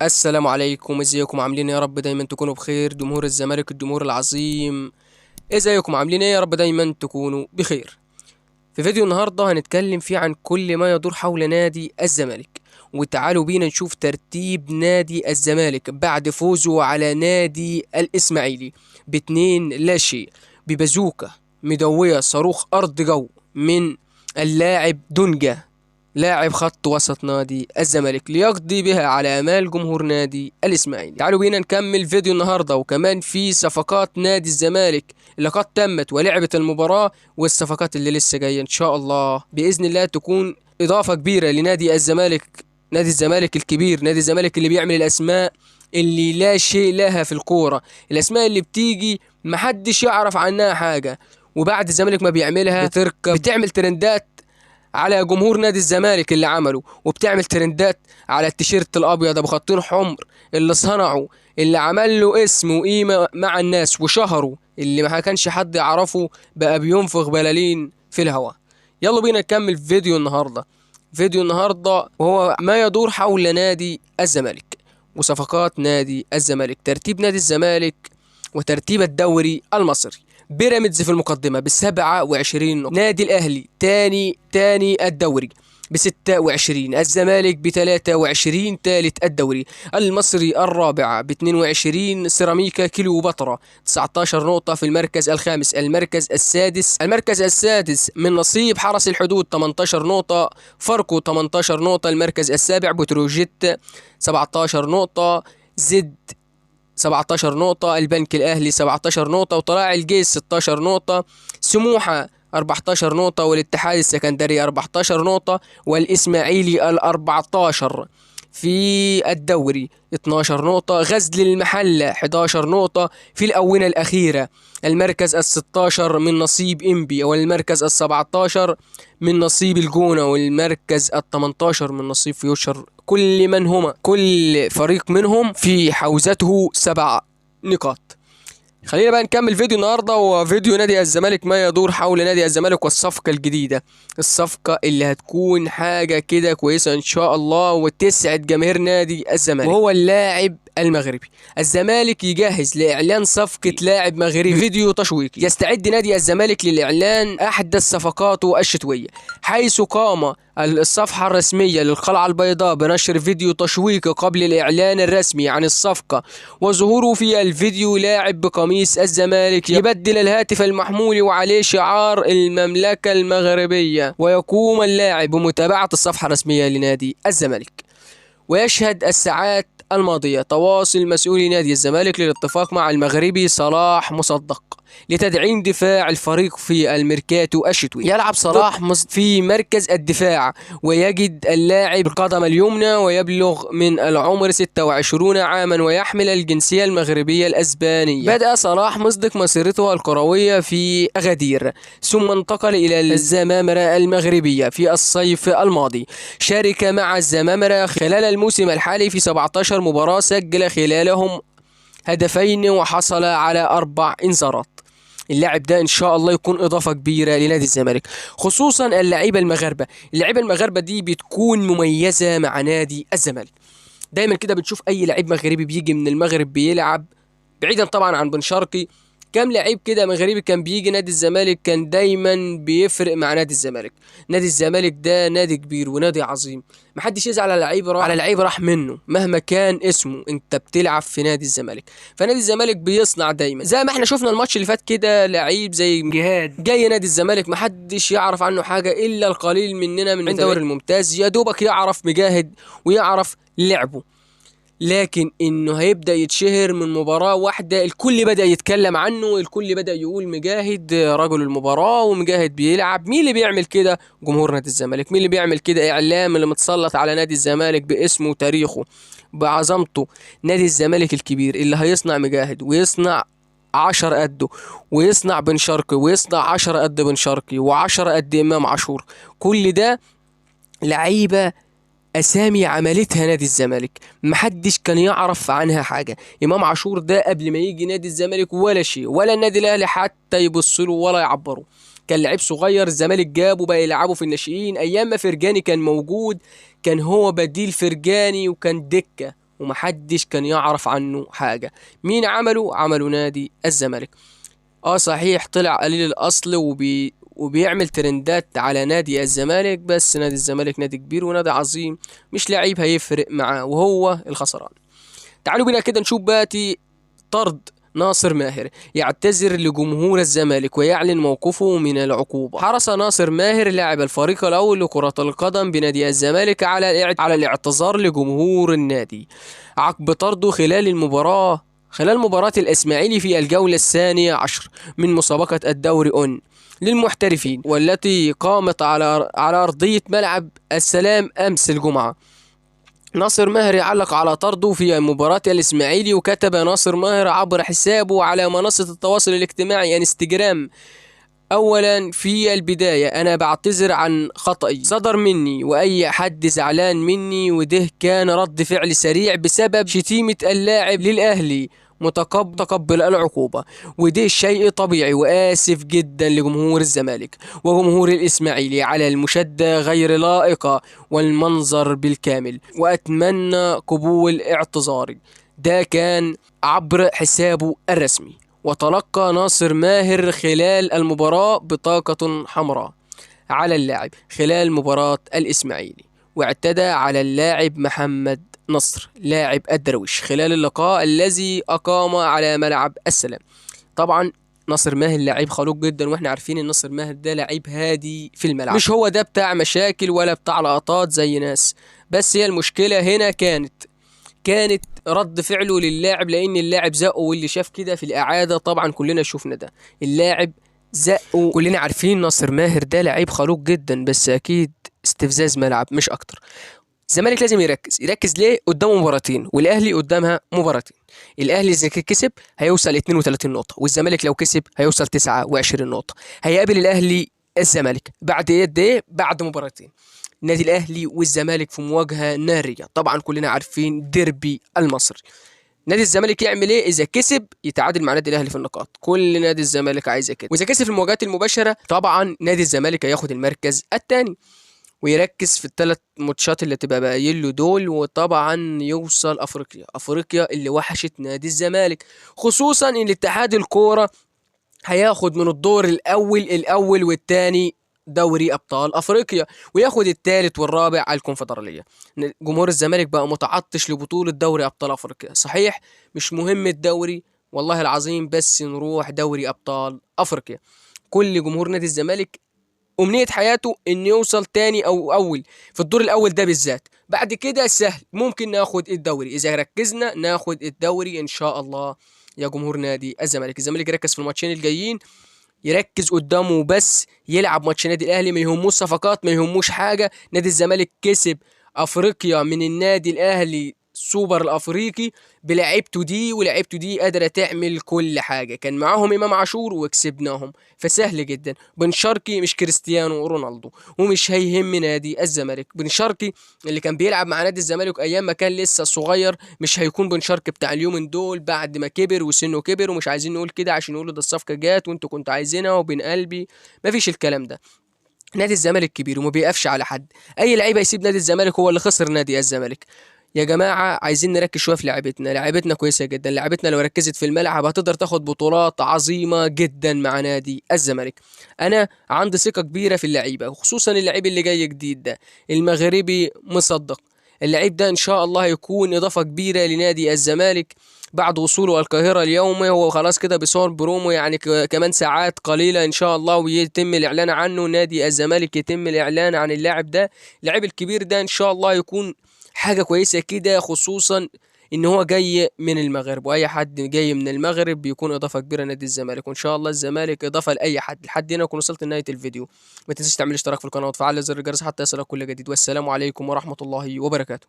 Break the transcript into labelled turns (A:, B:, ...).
A: السلام عليكم، ازيكم عاملين ايه؟ يا رب دايما تكونوا بخير. جمهور الزمالك الجمهور العظيم، ازيكم عاملين ايه؟ يا رب دايما تكونوا بخير. في فيديو النهارده هنتكلم فيه عن كل ما يدور حول نادي الزمالك، وتعالوا بينا نشوف ترتيب نادي الزمالك بعد فوزه على نادي الاسماعيلي باتنين لا شيء، ببازوكا مدوية صاروخ ارض جو من اللاعب دونجا، لاعب خط وسط نادي الزمالك، ليقضي بها على آمال جمهور نادي الإسماعيلي. تعالوا بينا نكمل فيديو النهارده، وكمان في صفقات نادي الزمالك اللي قد تمت ولعبت المباراة، والصفقات اللي لسه جاية إن شاء الله بإذن الله تكون إضافة كبيرة لنادي الزمالك. نادي الزمالك الكبير، نادي الزمالك اللي بيعمل الأسماء اللي لا شيء لها في الكورة، الأسماء اللي بتيجي محدش يعرف عنها حاجة، وبعد الزمالك ما بيعملها بتركب، بتعمل ترندات على جمهور نادي الزمالك اللي عمله، وبتعمل ترندات على التيشيرت الابيض ابو خطين حمر اللي صنعه، اللي عمل له اسم وقيمه مع الناس وشهره، اللي ما كانش حد يعرفه بقى بينفخ بلالين في الهواء. يلا بينا نكمل فيديو النهارده. فيديو النهارده وهو ما يدور حول نادي الزمالك وصفقات نادي الزمالك، ترتيب نادي الزمالك وترتيب الدوري المصري. بيراميدز في المقدمة ب27 نقطة، نادي الأهلي تاني الدوري ب26، الزمالك ب23 تالت الدوري، المصري الرابع ب22، سيراميكا كليوباترا 19 نقطة في المركز الخامس، المركز السادس من نصيب حرس الحدود 18 نقطة، فاركو 18 نقطة، المركز السابع بتروجيت 17 نقطة، زد 17 نقطة، البنك الأهلي 17 نقطة، وطلائع الجيش 16 نقطة، سموحة 14 نقطة، والاتحاد السكندري 14 نقطة، والإسماعيلي 14 في الدوري 12 نقطة، غزل المحلة 11 نقطة في الأونة الأخيرة، المركز ال16 من نصيب إنبي، والمركز ال17 من نصيب الجونة، والمركز ال18 من نصيب فيوتشر. كل فريق منهم في حوزته 7 نقاط. خلينا بقى نكمل فيديو النهارده، وفيديو نادي الزمالك ما يدور حول نادي الزمالك والصفقة الجديدة، الصفقة اللي هتكون حاجة كده كويسة إن شاء الله وتسعد جماهير نادي الزمالك، وهو اللاعب المغربي. الزمالك يجهز لإعلان صفقة لاعب مغربي، فيديو تشويقي. يستعد نادي الزمالك للإعلان أحدث صفقاته الشتوية، حيث قام الصفحة الرسمية للقلعة البيضاء بنشر فيديو تشويقي قبل الإعلان الرسمي عن الصفقة، وظهوره في الفيديو لاعب بقميص الزمالك يبدل الهاتف المحمول وعليه شعار المملكة المغربية، ويقوم اللاعب بمتابعة الصفحة الرسمية لنادي الزمالك. ويشهد الساعات الماضية تواصل مسؤولي نادي الزمالك للاتفاق مع المغربي صلاح مصدق لتدعيم دفاع الفريق في الميركاتو الشتوي. يلعب صلاح في مركز الدفاع، ويجد اللاعب القدم اليمنى، ويبلغ من العمر 26 عاما، ويحمل الجنسية المغربية الأسبانية. بدأ صلاح مصدق مسيرته الكروية في أغادير، ثم انتقل إلى الزمامرة المغربية في الصيف الماضي. شارك مع الزمامرة خلال الموسم الحالي في 17 مباراة، سجل خلالهم هدفين وحصل على 4 إنذارات. اللاعب ده ان شاء الله يكون اضافه كبيره لنادي الزمالك، خصوصا اللعيبه المغاربه دي بتكون مميزه مع نادي الزمالك. دايما كده بنشوف اي لعيب مغربي بيجي من المغرب بيلعب، بعيدا طبعا عن بن شرقي، كام لعيب كده مغربي كان بيجي نادي الزمالك كان دايما بيفرق مع نادي الزمالك. نادي الزمالك ده نادي كبير ونادي عظيم، محدش يزعل على لعيب راح منه مهما كان اسمه، انت بتلعب في نادي الزمالك. فنادي الزمالك بيصنع دايما، زي ما احنا شفنا الماتش اللي فات كده، لعيب زي جهاد جاي نادي الزمالك محدش يعرف عنه حاجه الا القليل مننا من الدوري الممتاز، يا دوبك يعرف مجاهد ويعرف لعبه، لكن انه هيبدأ يتشهر من مباراة واحدة الكل بدأ يتكلم عنه، الكل بدأ يقول مجاهد رجل المباراة ومجاهد بيلعب. مين اللي بيعمل كده؟ جمهور نادي الزمالك. مين اللي بيعمل كده؟ اعلام اللي متسلط على نادي الزمالك باسمه وتاريخه بعظمته. نادي الزمالك الكبير اللي هيصنع مجاهد ويصنع 10 قده، ويصنع بن شرقي ويصنع 10 قد بن شرقي و10 قد امام عاشور، كل ده لعيبة اسامي عملتها نادي الزمالك محدش كان يعرف عنها حاجه. امام عاشور ده قبل ما يجي نادي الزمالك ولا شيء، ولا النادي الاهلي حتى يبص له ولا يعبره، كان لعيب صغير، الزمالك جابه بقى يلعبه في الناشئين، ايام ما فرجاني كان موجود كان هو بديل فرجاني وكان دكه ومحدش كان يعرف عنه حاجة. مين عمله؟ عمله نادي الزمالك. اه صحيح طلع قليل الاصل وبيعمل ترندات على نادي الزمالك، بس نادي الزمالك نادي كبير ونادي عظيم، مش لعيب هيفرق معاه وهو الخسران. تعالوا بينا كده نشوف بقى طرد ناصر ماهر. يعتذر لجمهور الزمالك ويعلن موقفه من العقوبة. حرص ناصر ماهر لاعب الفريق الأول لكرة القدم بنادي الزمالك على الاعتذار لجمهور النادي عقب طرده خلال مباراة الإسماعيلي في الجولة الثانية عشر من مسابقة الدوري للمحترفين، والتي قامت على أرضية ملعب السلام أمس الجمعة. ناصر ماهر يعلق على طرده في مباراة الإسماعيلي، وكتب ناصر ماهر عبر حسابه على منصة التواصل الاجتماعي انستجرام: أولا في البداية أنا بعتذر عن خطأي صدر مني وأي حد زعلان مني، وده كان رد فعل سريع بسبب شتيمة اللاعب للأهلي، متقبل العقوبة، وده شيء طبيعي، وآسف جدا لجمهور الزمالك وجمهور الإسماعيلي على المشادة غير لائقة والمنظر بالكامل، وأتمنى قبول اعتذاري. ده كان عبر حسابه الرسمي. وتلقى ناصر ماهر خلال المباراة بطاقة حمراء على اللاعب خلال مباراة الإسماعيلي، واعتدى على اللاعب محمد نصر لاعب الدرويش خلال اللقاء الذي أقام على ملعب السلام. طبعا ناصر ماهر لعيب خلوق جدا، واحنا عارفين ان ناصر ماهر ده لعيب هادي في الملعب، مش هو ده بتاع مشاكل ولا بتاع لقطات زي ناس. بس هي المشكلة هنا كانت رد فعله للاعب، لان اللاعب زقه، واللي شاف كده في الاعاده طبعا كلنا شفنا ده، اللاعب زقه. كلنا عارفين ناصر ماهر ده لعيب خلوق جدا، بس اكيد استفزاز ملعب مش اكتر. الزمالك لازم يركز ليه؟ قدامه مباراتين والاهلي قدامها مباراتين. الاهلي اذا كسب هيوصل 32 نقطه، والزمالك لو كسب هيوصل 29 نقطه. هيقابل الاهلي الزمالك بعد قد ايه؟ بعد مباراتين. النادي الاهلي والزمالك في مواجهه ناريه، طبعا كلنا عارفين ديربي المصري. نادي الزمالك يعمل ايه؟ اذا كسب يتعادل مع نادي الاهلي في النقاط، كل نادي الزمالك عايزه كده. واذا كسب في المواجهات المباشره طبعا نادي الزمالك هياخد المركز الثاني، ويركز في الثلاث ماتشات اللي تبقى باقيين له دول، وطبعا يوصل افريقيا اللي وحشت نادي الزمالك، خصوصا ان الاتحاد الكوره هياخد من الدور الاول والثاني دوري ابطال افريقيا، وياخد الثالث والرابع على الكونفدراليه. جمهور الزمالك بقى متعطش لبطوله دوري ابطال افريقيا. صحيح مش مهم الدوري والله العظيم، بس نروح دوري ابطال افريقيا. كل جمهور نادي الزمالك أمنية حياته إن يوصل تاني أو أول في الدور الأول ده بالذات. بعد كده سهل، ممكن ناخد الدوري إذا ركزنا، ناخد الدوري إن شاء الله. يا جمهور نادي الزمالك يركز في الماتشين الجايين، يركز قدامه بس، يلعب ماتش نادي الأهلي، ما يهموش صفقات، ما يهموش حاجة. نادي الزمالك كسب أفريقيا من النادي الأهلي سوبر الافريقي بلعيبته دي، ولعيبته دي قادره تعمل كل حاجه. كان معاهم امام عاشور وكسبناهم، فسهل جدا. بن شرقي مش كريستيانو رونالدو، ومش هيهم نادي الزمالك. بن شرقي اللي كان بيلعب مع نادي الزمالك ايام ما كان لسه صغير، مش هيكون بن شرقي بتاع اليومين دول بعد ما كبر وسنه كبر. ومش عايزين نقول كده عشان نقولوا ده الصفقه جات وانتوا كنتوا عايزينها وبين قلبي، مفيش الكلام ده. نادي الزمالك كبير وما بيقفش على حد. اي لعيب هيسيب نادي الزمالك هو اللي خسر نادي الزمالك. يا جماعة عايزين نركز شوية في لعبتنا كويسة جدا. لعبتنا لو ركزت في الملعب هتقدر تاخد بطولات عظيمة جدا مع نادي الزمالك. أنا عندي ثقة كبيرة في اللعيبة، خصوصا اللعيب اللي جاي جديد ده المغربي مصدق. اللعيب ده إن شاء الله يكون إضافة كبيرة لنادي الزمالك بعد وصوله القاهرة اليوم. هو خلاص كده بيصور برومو، يعني كمان ساعات قليلة إن شاء الله ويتم الإعلان عنه. نادي الزمالك يتم الإعلان عن اللاعب ده، اللاعب الكبير ده إن شاء الله يكون حاجة كويسة كده، خصوصا ان هو جاي من المغرب، واي حد جاي من المغرب بيكون اضافة كبيرة نادي الزمالك. وان شاء الله الزمالك اضافة لاي حد. لحد هنا اكون وصلت لنهاية الفيديو. ما تنساش تعمل اشتراك في القناة وتفعل زر الجرس حتى يصلك كل جديد. والسلام عليكم ورحمة الله وبركاته.